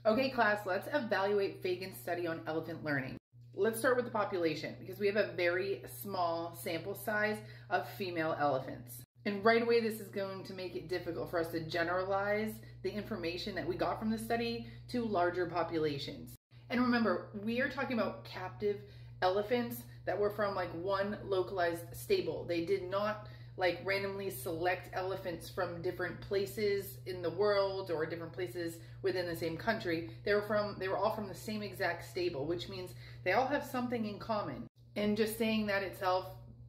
Okay class, let's evaluate Fagen's study on elephant learning. Let's start with the population because we have a very small sample size of female elephants. And right away, this is going to make it difficult for us to generalize the information that we got from the study to larger populations. And remember, we are talking about captive elephants that were from like one localized stable. They did not like randomly select elephants from different places in the world or different places within the same country. They were all from the same exact stable, which means they all have something in common. And just saying that itself,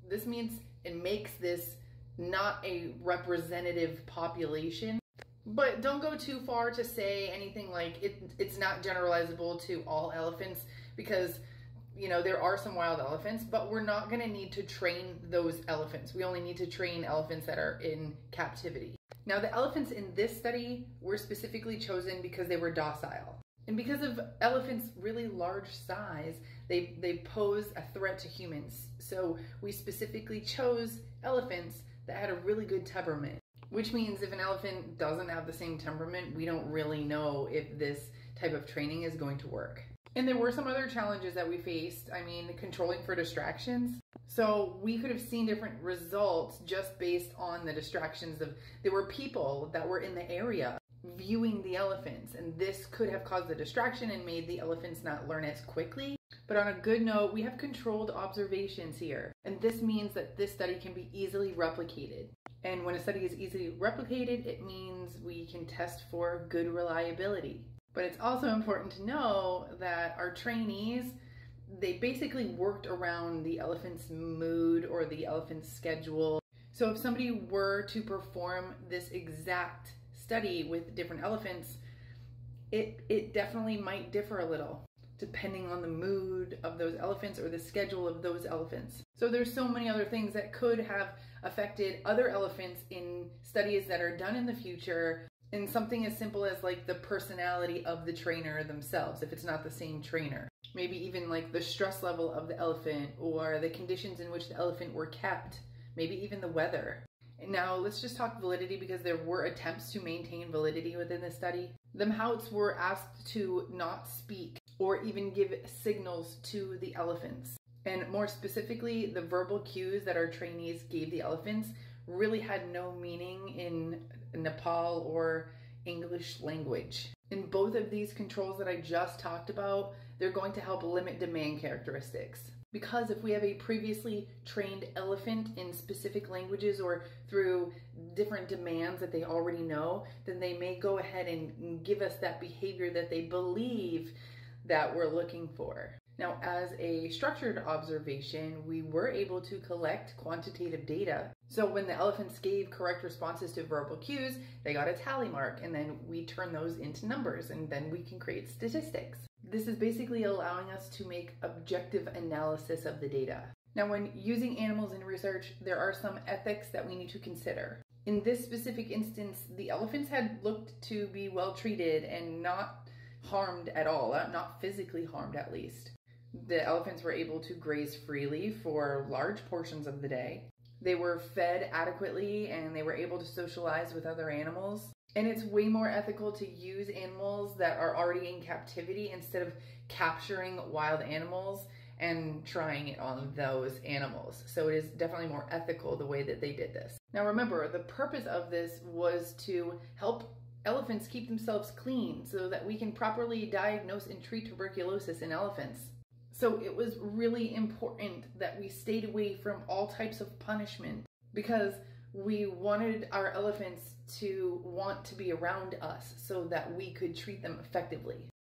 this means it makes this not a representative population. But don't go too far to say anything like it's not generalizable to all elephants, because there are some wild elephants, but we're not going to need to train those elephants. We only need to train elephants that are in captivity. Now, the elephants in this study were specifically chosen because they were docile. And because of elephants' really large size, they pose a threat to humans. So we specifically chose elephants that had a really good temperament, which means if an elephant doesn't have the same temperament, we don't really know if this type of training is going to work. And there were some other challenges that we faced. I mean, controlling for distractions. So we could have seen different results just based on the distractions there were people that were in the area viewing the elephants, and this could have caused the distraction and made the elephants not learn as quickly. But on a good note, we have controlled observations here. And this means that this study can be easily replicated. And when a study is easily replicated, it means we can test for good reliability. But it's also important to know that our trainees, they basically worked around the elephant's mood or the elephant's schedule. So if somebody were to perform this exact study with different elephants, it definitely might differ a little depending on the mood of those elephants or the schedule of those elephants. So there's so many other things that could have affected other elephants in studies that are done in the future. And something as simple as like the personality of the trainer themselves, if it's not the same trainer. Maybe even like the stress level of the elephant or the conditions in which the elephant were kept, maybe even the weather. And now let's just talk validity, because there were attempts to maintain validity within the study. The Mahouts were asked to not speak or even give signals to the elephants. And more specifically, the verbal cues that our trainees gave the elephants really had no meaning in Nepal or English language. In both of these controls that I just talked about, they're going to help limit demand characteristics. Because if we have a previously trained elephant in specific languages or through different demands that they already know, then they may go ahead and give us that behavior that they believe that we're looking for. Now, as a structured observation, we were able to collect quantitative data. So when the elephants gave correct responses to verbal cues, they got a tally mark, and then we turn those into numbers, and then we can create statistics. This is basically allowing us to make objective analysis of the data. Now, when using animals in research, there are some ethics that we need to consider. In this specific instance, the elephants had looked to be well treated and not harmed at all, not physically harmed at least. The elephants were able to graze freely for large portions of the day. They were fed adequately and they were able to socialize with other animals. And it's way more ethical to use animals that are already in captivity instead of capturing wild animals and trying it on those animals. So it is definitely more ethical the way that they did this. Now remember, the purpose of this was to help elephants keep themselves clean so that we can properly diagnose and treat tuberculosis in elephants. So it was really important that we stayed away from all types of punishment, because we wanted our elephants to want to be around us so that we could treat them effectively.